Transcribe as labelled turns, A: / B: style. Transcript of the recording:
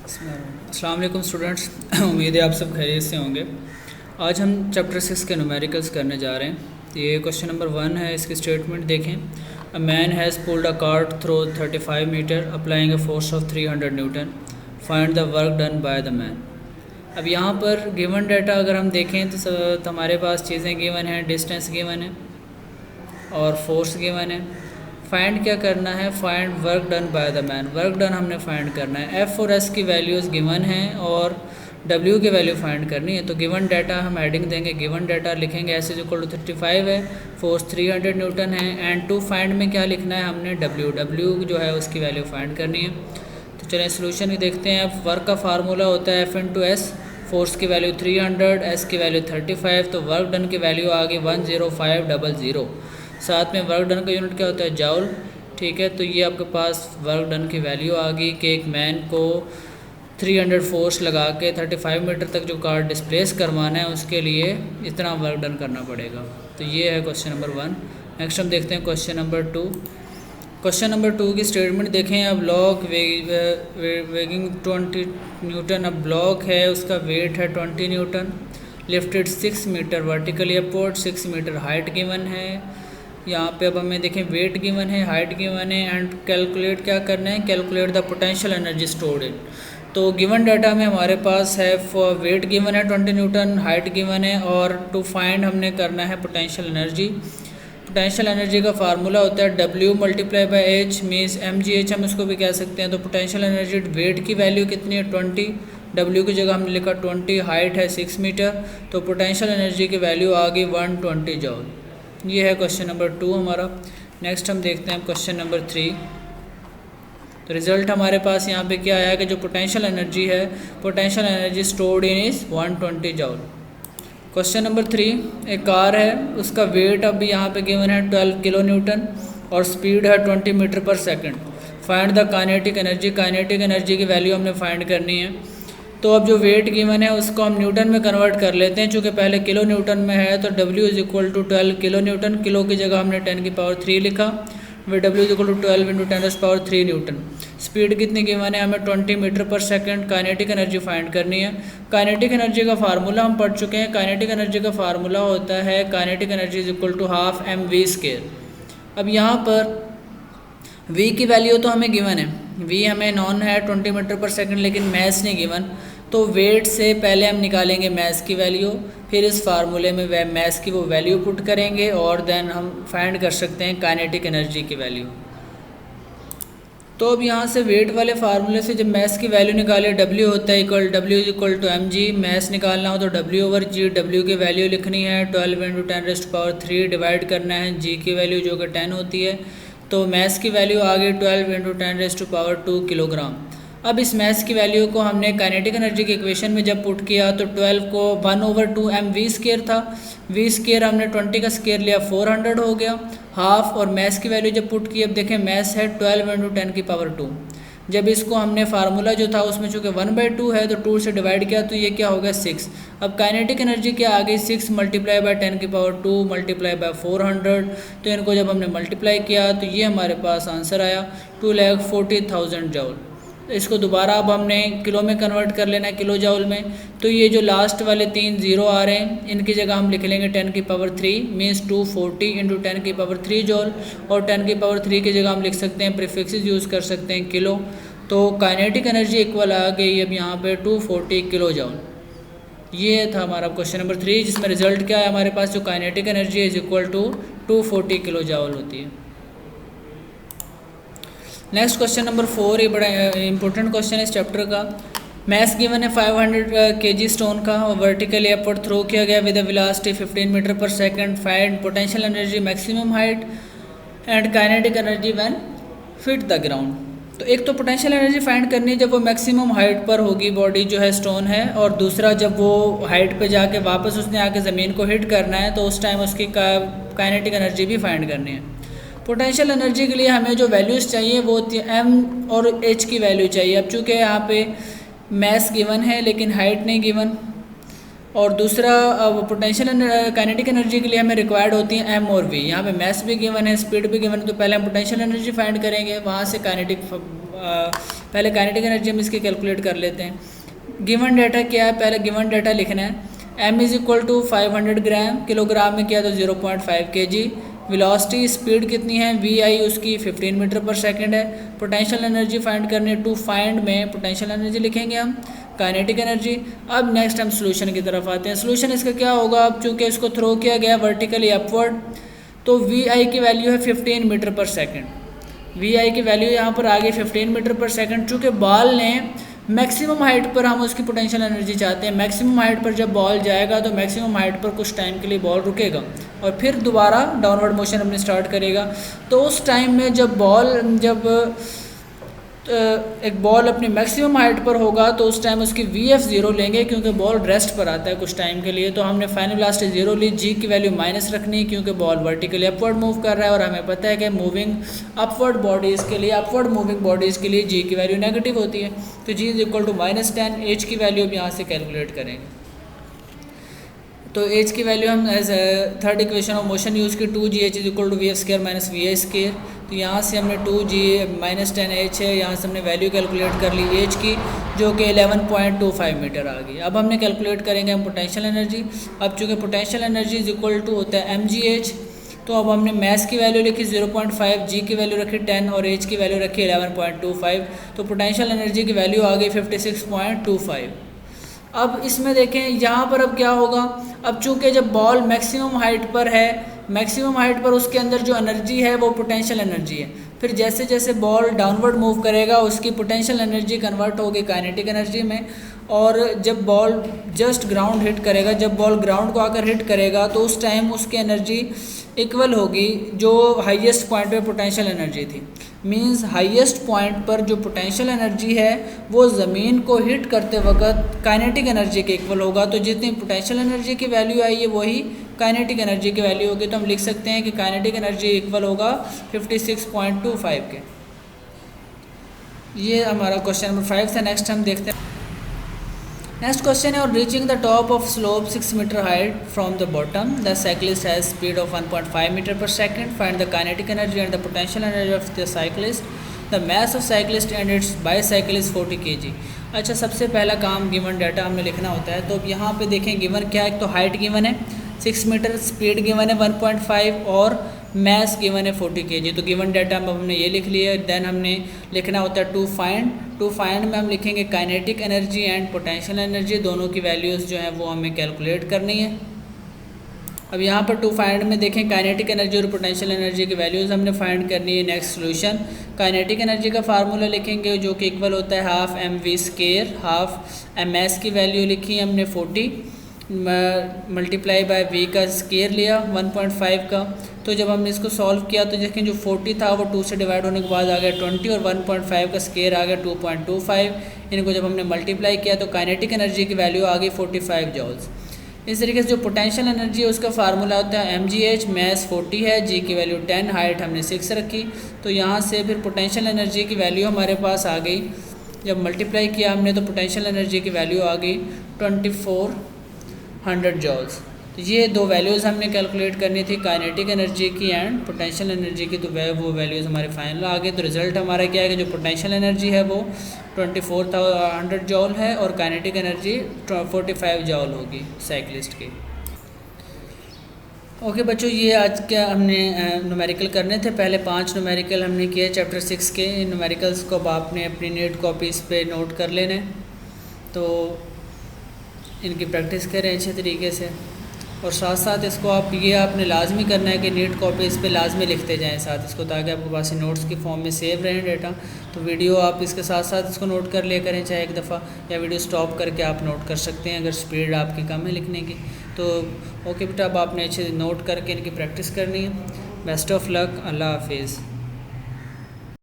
A: अस्सलाम वालेकुम स्टूडेंट्स, उम्मीद है आप सब खैरियत से होंगे। आज हम चैप्टर 6 के न्यूमेरिकल्स करने जा रहे हैं। तो ये क्वेश्चन नंबर 1 है। इसकी स्टेटमेंट देखें। A man has pulled a cart through 35 metre applying a force of 300 newton, find the work done by the man. अब यहाँ पर गिवन डाटा अगर हम देखें तो हमारे पास चीज़ें गिवन हैं, डिस्टेंस गिवन है और फोर्स गिवन है। फाइंड क्या करना है? Find work done by the man. Work done हमने फाइंड करना है। एफ और एस की वैल्यूज़ गिवन हैं और डब्ल्यू की वैल्यू फाइंड करनी है। तो गिवन डाटा हम हेडिंग देंगे, गिवन डाटा लिखेंगे एस इज इक्वल टू 35 है, फोर्स 300 न्यूटन है एंड टू फाइंड में क्या लिखना है हमने? डब्ल्यू जो है उसकी वैल्यू फाइंड करनी है। तो चलें सोल्यूशन भी देखते हैं। वर्क का फार्मूला होता है एफ इंटू एस, फोर्स की वैल्यू 300, एस की वैल्यू 35, तो वर्क डन की वैल्यू आ गई 10500। साथ में वर्क डन का यूनिट क्या होता है? जाउल। ठीक है, तो ये आपके पास वर्क डन की वैल्यू आ गई कि एक मैन को 300 फोर्स लगा के 35 मीटर तक जो कार डिस्प्लेस करवाना है उसके लिए इतना वर्क डन करना पड़ेगा। तो ये है क्वेश्चन नंबर 1। नेक्स्ट हम देखते हैं क्वेश्चन नंबर 2। क्वेश्चन नंबर 2 की स्टेटमेंट देखें। अब ब्लॉक वेगिंग 20 न्यूटन। अब ब्लॉक है उसका वेट है 20 newton, lifted 6 metre vertically upward, 6 metre height given है। यहाँ पे अब हमें देखें वेट गिवन है, हाइट गिवन है एंड कैलकुलेट क्या करना है? Calculate the potential energy stored in. तो गिवन डाटा में हमारे पास है वेट गिवन है 20 न्यूटन, हाइट गिवन है और टू फाइंड हमने करना है पोटेंशियल एनर्जी। पोटेंशियल एनर्जी का फार्मूला होता है W multiply by H means mgh हम इसको भी कह सकते हैं। तो पोटेंशियल एनर्जी वेट की वैल्यू कितनी है? 20, W की जगह हमने लिखा 20, हाइट है 6 मीटर, तो पोटेंशियल एनर्जी की वैल्यू आ गई 120 जॉल। ये है क्वेश्चन नंबर 2 हमारा। नेक्स्ट हम देखते हैं क्वेश्चन नंबर 3। तो रिज़ल्ट हमारे पास यहाँ पे क्या आया कि जो पोटेंशियल एनर्जी है, potential energy stored in is 120 जॉल। Question number 3, एक कार है उसका वेट अब यहाँ पे गिवन है 12 किलो न्यूटन और स्पीड है 20 metre per second. Find the kinetic energy. Kinetic energy की वैल्यू हमने फाइंड करनी है। तो अब जो वेट गिवन है उसको हम न्यूटन में कन्वर्ट कर लेते हैं। चूँकि पहले किलो न्यूटन में है तो W is equal to 12 kilo newton. Kilo की जगह हमने 10 की पावर 3 लिखा। वे W is equal to 12 into 10 power 3 newton. Speed कितनी गिवन है? हमें 20 metre per second. Kinetic energy find करनी है। काइनेटिक एनर्जी का फार्मूला हम पढ़ चुके हैं। काइनेटिक एनर्जी का फार्मूला होता है kinetic energy is equal to half mv²। अब यहाँ पर v की वैल्यू तो हमें गिवन है, v हमें नॉन है 20 मीटर पर सेकंड, लेकिन मैस नहीं गिवन। तो वेट से पहले हम निकालेंगे मैस की वैल्यू, फिर इस फार्मूले में वह मैस की वो वैल्यू पुट करेंगे और देन हम फाइंड कर सकते हैं काइनेटिक एनर्जी की वैल्यू। तो अब यहाँ से वेट वाले फार्मूले से जब मैस की वैल्यू निकाले, W होता है equal W is equal to mg। Mass निकालना हो तो W/g, W की वैल्यू लिखनी है 12 इंटू 10⁻³ डिवाइड करना है g की वैल्यू जो कि 10 होती है। तो मैस की वैल्यू आ गई 12 इंटू 10⁻² किलोग्राम। अब इस मैस की वैल्यू को हमने काइनेटिक एनर्जी के इक्वेशन में जब पुट किया तो 12 को 1/2 mv² था, v² हमने 20 का स्क्वायर लिया 400 हो गया हाफ। और मैस की वैल्यू जब पुट की, अब देखें मैस है 12 इंटू 10 की पावर 2। जब इसको हमने फार्मूला जो था उसमें चूँकि 1/2 है तो 2 से डिवाइड किया तो ये क्या हो गया 6। अब काइनेटिक एनर्जी क्या आ गई? 6 मल्टीप्लाई बाय 10 की पावर 2 मल्टीप्लाई बाय 400। तो इनको जब हमने मल्टीप्लाई किया तो ये हमारे पास आंसर आया 2,40,000 जॉल। इसको दोबारा अब हमने किलो में कन्वर्ट कर लेना है, किलो जाउल में। तो ये जो लास्ट वाले 3 जीरो आ रहे हैं इनकी जगह हम लिख लेंगे 10 की पावर 3 मीन्स 240 इंटू 10 की पावर 3 जॉल। और 10 की पावर 3 की जगह हम लिख सकते हैं प्रीफिक्सेस यूज़ कर सकते हैं किलो। तो काइनेटिक एनर्जी इक्वल आ गई अब यहाँ पे 240 किलो जॉल। ये था हमारा क्वेश्चन नंबर 3, जिसमें रिजल्ट क्या है हमारे पास? जो kinetic energy is equal to 240 kilo joule होती है। नेक्स्ट क्वेश्चन नंबर 4, ये बड़ा इंपॉर्टेंट क्वेश्चन है इस चैप्टर का। मैस गिवन है 500 kg स्टोन का और वर्टिकली अपवर्ड थ्रो किया गया with a velocity 15 metre per second. Find potential energy, maximum height and kinetic energy when hit the ground. तो एक तो पोटेंशियल एनर्जी फाइंड करनी है जब वो मैक्सिमम हाइट पर होगी बॉडी जो है स्टोन है, और दूसरा जब वो हाइट पे जाके वापस उसने आके ज़मीन को हिट करना है तो उस टाइम उसकी काइनेटिक एनर्जी भी फाइंड करनी है। पोटेंशियल एनर्जी के लिए हमें जो वैल्यूज़ चाहिए वो m और h की वैल्यू चाहिए। अब चूँकि यहाँ पे मैस गिवन है लेकिन हाइट नहीं गिवन, और दूसरा पोटेंशियल काइनेटिक एनर्जी के लिए हमें रिक्वायर्ड होती है m और v। यहाँ पे मैस भी गिवन है, स्पीड भी गिवन है, तो पहले हम पोटेंशियल एनर्जी फाइंड करेंगे, वहाँ से काइनेटिक पहले काइनेटिक एनर्जी हम इसकी कैलकुलेट कर लेते हैं। गिवन डाटा क्या है, पहले गिवन डाटा लिखना है। m is equal to 500 gram, kilogram में किया तो 0.5 kg। वेलोसिटी स्पीड कितनी है, vi उसकी 15 मीटर पर सेकंड है। पोटेंशियल एनर्जी फाइंड करनी है, टू फाइंड में पोटेंशियल एनर्जी लिखेंगे हम, काइनेटिक एनर्जी। अब नेक्स्ट हम सोल्यूशन की तरफ आते हैं। सोल्यूशन इसका क्या होगा, अब चूँकि इसको थ्रो किया गया वर्टिकली अपवर्ड, तो vi की वैल्यू है 15 मीटर पर सेकंड। vi की वैल्यू यहाँ पर आ गई 15 मीटर पर सेकंड। चूँकि बॉल ने मैक्सिमम हाइट पर हम उसकी पोटेंशियल एनर्जी चाहते हैं, मैक्सिमम हाइट पर जब बॉल जाएगा तो मैक्सिमम हाइट पर कुछ टाइम के लिए बॉल रुकेगा और फिर दोबारा डाउनवर्ड मोशन अपने स्टार्ट करेगा। तो उस टाइम में जब एक बॉल अपनी मैक्सिमम हाइट पर होगा तो उस टाइम उसकी vf 0 लेंगे, क्योंकि बॉल रेस्ट पर आता है कुछ टाइम के लिए। तो हमने फाइनल वेलोसिटी 0 ली, g की वैल्यू माइनस रखनी है क्योंकि बॉल वर्टिकली अपवर्ड मूव कर रहा है और हमें पता है कि मूविंग अपवर्ड बॉडीज़ के लिए, अपवर्ड मूविंग बॉडीज़ के लिए g की वैल्यू नेगेटिव होती है। तो g is equal to -10, h की वैल्यू अब यहाँ से कैलकुलेट करेंगे। तो h की वैल्यू हम as third equation of motion use की, 2gh is equal to v f square minus v i square. तो यहाँ से हमने 2g -10h है, यहाँ से हमने वैल्यू कैलकुलेट कर ली h की, जो कि 11.25 मीटर आ गई। अब हमने कैलकुलेट करेंगे हम पोटेंशियल एनर्जी। अब चूँकि potential energy is equal to होता है mgh, तो अब हमने मैस की वैल्यू लिखी 0.5, g की वैल्यू रखी 10 और h की वैल्यू रखी 11.25। तो पोटेंशियल एनर्जी की वैल्यू आ गई 56.25। अब इसमें देखें यहाँ पर अब क्या होगा, अब चूँकि जब बॉल मैक्सिमम हाइट पर है, मैक्सिमम हाइट पर उसके अंदर जो एनर्जी है वो पोटेंशियल एनर्जी है। फिर जैसे जैसे बॉल डाउनवर्ड मूव करेगा उसकी पोटेंशियल एनर्जी कन्वर्ट होगी काइनेटिक एनर्जी में। और जब बॉल जस्ट ग्राउंड हिट करेगा, जब बॉल ग्राउंड को आकर हिट करेगा तो उस टाइम उसकी एनर्जी इक्वल होगी जो हाईएस्ट पॉइंट पे पोटेंशियल एनर्जी थी। मींस हाईएस्ट पॉइंट पर जो पोटेंशियल एनर्जी है वो ज़मीन को हिट करते वक्त काइनेटिक एनर्जी के इक्वल होगा। तो जितनी पोटेंशियल एनर्जी की वैल्यू आई है वही काइनेटिक एनर्जी की वैल्यू होगी। तो हम लिख सकते हैं कि काइनेटिक एनर्जी इक्वल होगा 56.25 के। ये हमारा क्वेश्चन नंबर 5 था। नेक्स्ट हम देखते हैं, नेक्स्ट क्वेश्चन है, और reaching the top of slope 6 metre height from the bottom, the cyclist has speed of 1.5 metre per second, find the kinetic energy and the potential energy of the cyclist, the mass of cyclist and its bicycle is 40 kg। अच्छा, सबसे पहला काम given data हमने लिखना होता है। तो अब यहाँ पे देखें गिवन क्या है, एक तो हाइट गिवन है 6 मीटर, स्पीड गिवन है 1.5 और मैस गिवन है 40 kg। तो गिवन डाटा में हमने ये लिख लिया। देन हमने लिखना होता है टू फाइंड में हम लिखेंगे kinetic energy and potential energy, दोनों की वैल्यूज़ जो हैं वो हमें कैलकुलेट करनी है। अब यहाँ पर टू फाइंड में देखें काइनेटिक एनर्जी और पोटेंशियल एनर्जी की वैल्यूज़ हमने फाइंड करनी है। नेक्स्ट सोल्यूशन, काइनेटिक एनर्जी का फार्मूला लिखेंगे जो कि इक्वल होता है हाफ mv², हाफ ms की वैल्यू लिखी हमने 40 मल्टीप्लाई बाय v का स्केयर लिया 1.5 का। तो जब हमने इसको सॉल्व किया तो देखें जो 40 था वो 2 से डिवाइड होने के बाद आ गया 20 और 1.5 का स्केयर आ गया 2.25। इनको जब हमने मल्टीप्लाई किया तो काइनेटिक एनर्जी की वैल्यू आ गई 45 जॉल्स। इस तरीके से जो पोटेंशियल एनर्जी है उसका फार्मूला होता है mgh, मैस 40 है, g की वैल्यू 10, हाइट हमने 6 रखी। तो यहाँ से फिर पोटेंशियल एनर्जी की वैल्यू हमारे पास आ गई, जब मल्टीप्लाई किया हमने तो पोटेंशियल एनर्जी की वैल्यू आ गई 2400 जॉल्स। तो ये दो वैल्यूज़ हमने कैलकुलेट करनी थी, काइनेटिक एनर्जी की एंड पोटेंशियल एनर्जी की। तो वो वैल्यूज़ हमारे फाइनल आ गए। तो रिज़ल्ट हमारा क्या है कि जो पोटेंशियल एनर्जी है वो 2400 जॉल है और काइनेटिक एनर्जी 45 जॉल होगी साइक्लिस्ट की। ओके बच्चों, ये आज क्या हमने न्यूमेरिकल करने थे। पहले 5 न्यूमेरिकल हमने किए चैप्टर 6 के। इन न्यूमेरिकल्स को अब आपने अपनी नीट कॉपीज़ पे नोट कर लेना है, तो इनकी प्रैक्टिस करें अच्छे तरीके से। और साथ साथ इसको आपने लाजमी करना है कि नीट कॉपी इस पर लाजमी लिखते जाएं साथ इसको, ताकि आपके पास नोट्स की फॉर्म में सेव रहें डेटा। तो वीडियो आप इसके साथ साथ इसको नोट कर लिया करें, चाहे एक दफ़ा या वीडियो स्टॉप करके आप नोट कर सकते हैं अगर स्पीड आपकी कम है लिखने की। तो ओके बेटा, अब आपने अच्छे नोट करके इनकी प्रैक्टिस करनी है। बेस्ट ऑफ लक, अल्लाह हाफिज़।